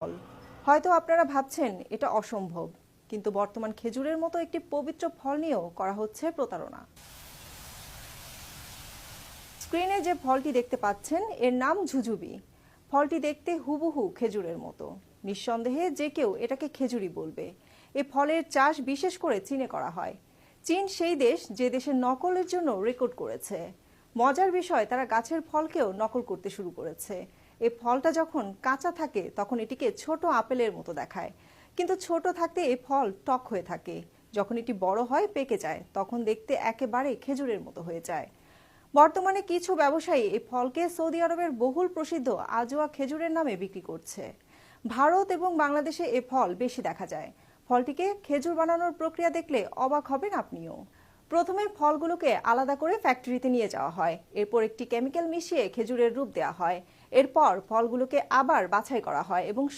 ফল। হয়তো আপনারা ভাবছেন এটা অসম্ভব, কিন্তু বর্তমান খেজুরের মতো একটি পবিত্র ফল নিয়েও করা হচ্ছে প্রতারণা। স্ক্রিনে যে ফলটি দেখতে পাচ্ছেন এর নাম ঝুঝুবি। ফলটি দেখতে হুবহু খেজুরের মতো। নিঃসন্দেহে যে কেউ এটাকে খেজুরি বলবে। এ ফলের চাষ বিশেষ করে চীনে করা হয়। চীন সেই দেশ যে দেশের নকলের জন্য রেকর্ড করেছে। মজার বিষয়, তারা গাছের ফলকেও নকল করতে শুরু করেছে। এই ফলটা যখন কাঁচা থাকে তখন এটিকে ছোট আপেলের মতো দেখায়, কিন্তু ছোট থাকতে এই ফল টক হয়ে থাকে। যখন এটি বড় হয়, পেকে যায়, তখন দেখতে একেবারে খেজুরের মতো হয়ে যায়। বর্তমানে কিছু ব্যবসায়ী এই ফলকে সৌদি আরবের বহুল প্রসিদ্ধ আজওয়া খেজুরের নামে বিক্রি করছে। ভারত এবং বাংলাদেশে এ ফল বেশি দেখা যায়। ফলটিকে খেজুর বানানোর প্রক্রিয়া দেখলে অবাক হবেন আপনিও। প্রথমে ফলগুলোকে আলাদা করে ফ্যাক্টরিতে নিয়ে যাওয়া হয়, এরপর একটি কেমিক্যাল মিশিয়ে খেজুরের রূপ দেওয়া হয়। এরপর ফলগুলোকে আবার বাছাই করা হয় এবং